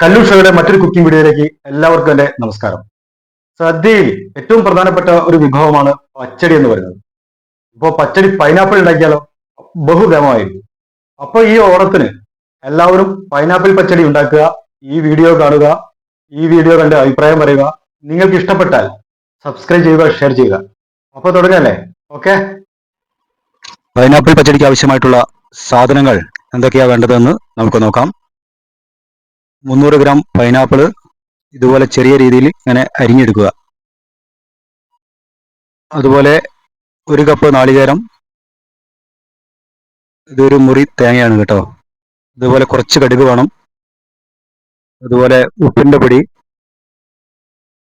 കല്ലൂഷയുടെ മറ്റൊരു കുക്കിംഗ് വീഡിയോയിലേക്ക് എല്ലാവർക്കും എന്റെ നമസ്കാരം. സദ്യയിൽ ഏറ്റവും പ്രധാനപ്പെട്ട ഒരു വിഭവമാണ് പച്ചടി എന്ന് പറയുന്നത്. ഇപ്പോൾ പച്ചടി പൈനാപ്പിൾ ഉണ്ടാക്കിയാലോ ബഹുഗമമായിരിക്കും. അപ്പൊ ഈ ഓണത്തിന് എല്ലാവരും പൈനാപ്പിൾ പച്ചടി ഉണ്ടാക്കുക, ഈ വീഡിയോ കാണുക, ഈ വീഡിയോ കണ്ട് അഭിപ്രായം പറയുക. നിങ്ങൾക്ക് ഇഷ്ടപ്പെട്ടാൽ സബ്സ്ക്രൈബ് ചെയ്യുക, ഷെയർ ചെയ്യുക. അപ്പൊ തുടങ്ങല്ലേ? ഓക്കെ. പൈനാപ്പിൾ പച്ചടിക്ക് ആവശ്യമായിട്ടുള്ള സാധനങ്ങൾ എന്തൊക്കെയാ വേണ്ടതെന്ന് നമുക്ക് നോക്കാം. 300 ഗ്രാം പൈനാപ്പിൾ ഇതുപോലെ ചെറിയ രീതിയിൽ ഇങ്ങനെ അരിഞ്ഞെടുക്കുക. അതുപോലെ 1 കപ്പ് നാളികേരം, ഇതൊരു മുറി തേങ്ങയാണ് കേട്ടോ. അതുപോലെ കുറച്ച് കടുക് വേണം. അതുപോലെ ഉപ്പിൻ്റെ പൊടി,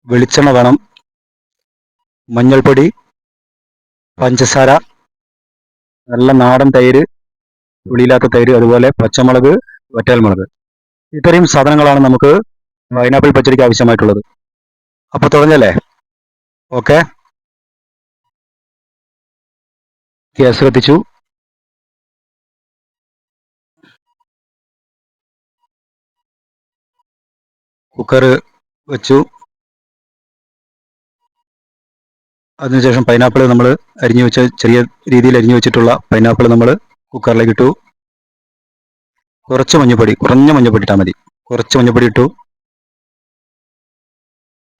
വെളിച്ചെണ്ണ വേണം, മഞ്ഞൾപ്പൊടി, പഞ്ചസാര, നല്ല നാടൻ തൈര്, പുളിയില്ലാത്ത തൈര്, അതുപോലെ പച്ചമുളക്, വറ്റൽമുളക്. ഇത്രയും സാധനങ്ങളാണ് നമുക്ക് പൈനാപ്പിൾ പച്ചടിക്ക് ആവശ്യമായിട്ടുള്ളത്. അപ്പൊ തുടങ്ങല്ലേ? ഓക്കെ. ഗ്യാസ് കത്തിച്ചു. കുക്കർ വെച്ചു. അതിനുശേഷം പൈനാപ്പിൾ നമ്മൾ അരിഞ്ഞു വെച്ച ചെറിയ രീതിയിൽ അരിഞ്ഞു വെച്ചിട്ടുള്ള പൈനാപ്പിൾ നമ്മൾ കുക്കറിലേക്ക് ഇട്ടു. കുറച്ച് മഞ്ഞൾപ്പൊടി, കുറഞ്ഞ മഞ്ഞൾപ്പൊടി ഇട്ടാൽ മതി. കുറച്ച് മഞ്ഞൾപ്പൊടി ഇട്ടു.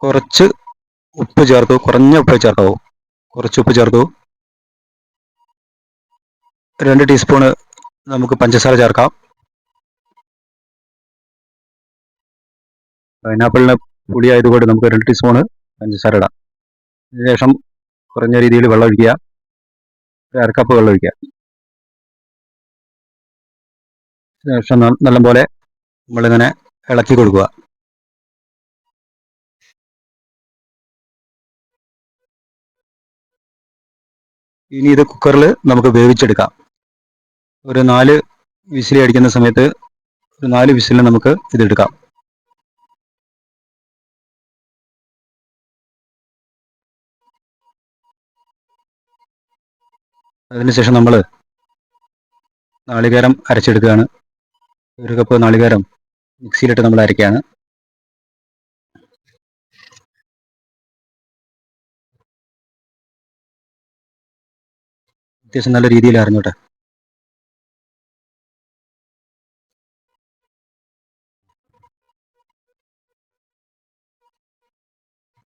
കുറച്ച് ഉപ്പ് ചേർത്തു, കുറഞ്ഞ ഉപ്പ് ചേർക്കാവൂ. കുറച്ച് ഉപ്പ് ചേർത്തു. 2 ടീസ്പൂണ് നമുക്ക് പഞ്ചസാര ചേർക്കാം. പൈനാപ്പിളിന് പുളി ആയതുകൊണ്ട് നമുക്ക് 2 ടീസ്പൂണ് പഞ്ചസാര ഇടാം. അതിനുശേഷം കുറഞ്ഞ രീതിയിൽ വെള്ളം ഒഴിക്കുക. 1/2 കപ്പ് വെള്ളം ഒഴിക്കുക. ശേഷം നല്ലപോലെ നമ്മളിങ്ങനെ ഇളക്കി കൊടുക്കുക. ഇനി ഇത് കുക്കറിൽ നമുക്ക് വേവിച്ചെടുക്കാം. ഒരു 4 വിസിൽ അടിക്കുന്ന സമയത്ത് ഒരു 4 വിസിലിന് നമുക്ക് ഇതെടുക്കാം. അതിനുശേഷം നമ്മൾ നാളികേരം അരച്ചെടുക്കുകയാണ്. 1 കപ്പ് നാളികേരം മിക്സിയിലിട്ട് നമ്മൾ അരയ്ക്കുകയാണ്. അത്യാവശ്യം നല്ല രീതിയിൽ അരഞ്ഞോട്ടെ.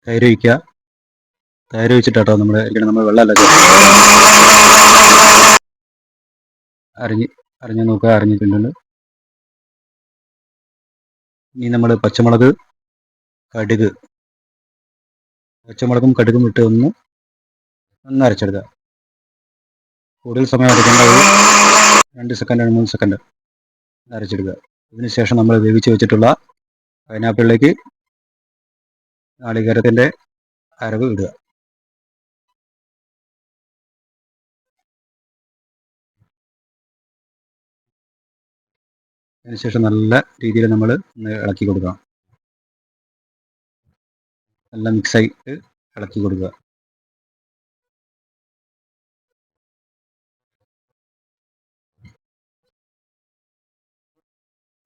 തൈര് ഒഴിക്കുക. തൈര് ഒഴിച്ചിട്ടാട്ടോ നമ്മൾ വെള്ളമല്ല അരിഞ്ഞ് നോക്കുക. അരിഞ്ഞിട്ടുണ്ട്. ഇനി നമ്മൾ പച്ചമുളകും കടുകും ഇട്ട് ഒന്ന് അരച്ചെടുക്കുക. കൂടുതൽ സമയം അരയ്ക്കേണ്ട, 2 സെക്കൻഡ് 3 സെക്കൻഡ് അരച്ചെടുക്കുക. അതിനുശേഷം നമ്മൾ വേവിച്ച് വെച്ചിട്ടുള്ള പൈനാപ്പിളിലേക്ക് നാളികേരത്തിൻ്റെ അരവ് ഇടുക. അതിനുശേഷം നല്ല രീതിയിൽ നമ്മൾ ഇളക്കി കൊടുക്കുക. നല്ല മിക്സായിട്ട് ഇളക്കി കൊടുക്കുക.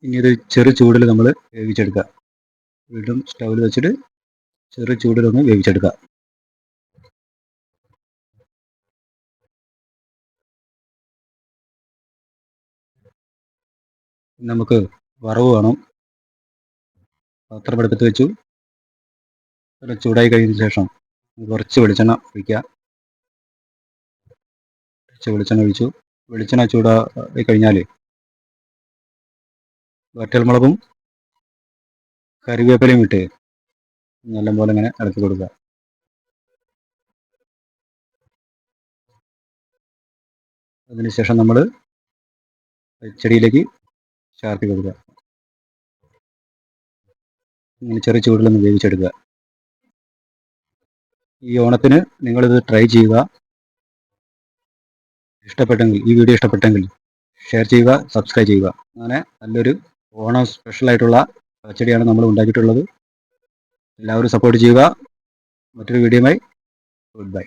ഇനി ഇത് ചെറു ചൂടിൽ നമ്മൾ വേവിച്ചെടുക്കുക. വീണ്ടും സ്റ്റൗവിൽ വെച്ചിട്ട് ചെറു ചൂടിലൊന്ന് വേവിച്ചെടുക്കുക. നമുക്ക് വറവ് വേണം. പാത്രം അടുപ്പത്ത് വെച്ചു. ചൂടായി കഴിഞ്ഞ ശേഷം കുറച്ച് വെളിച്ചെണ്ണ ഒഴിക്കുക. വെളിച്ചെണ്ണ ചൂടായി കഴിഞ്ഞാൽ വറ്റൽമുളകും കറിവേപ്പിലയും ഇട്ട് നല്ലപോലെ ഇങ്ങനെ ഇളക്കി കൊടുക്കുക. അതിനുശേഷം നമ്മൾ പച്ചടിയിലേക്ക് ചേർത്ത് കൊടുക്കുക. ഇങ്ങനെ ചെറിയ ചൂടിലൊന്ന് വേവിച്ചെടുക്കുക. ഈ ഓണത്തിന് നിങ്ങളിത് ട്രൈ ചെയ്യുക. ഈ വീഡിയോ ഇഷ്ടപ്പെട്ടെങ്കിൽ ഷെയർ ചെയ്യുക, സബ്സ്ക്രൈബ് ചെയ്യുക. അങ്ങനെ നല്ലൊരു ഓണം സ്പെഷ്യലായിട്ടുള്ള പച്ചടിയാണ് നമ്മൾ ഉണ്ടാക്കിയിട്ടുള്ളത്. എല്ലാവരും സപ്പോർട്ട് ചെയ്യുക. മറ്റൊരു വീഡിയോയുമായി ഗുഡ് ബൈ.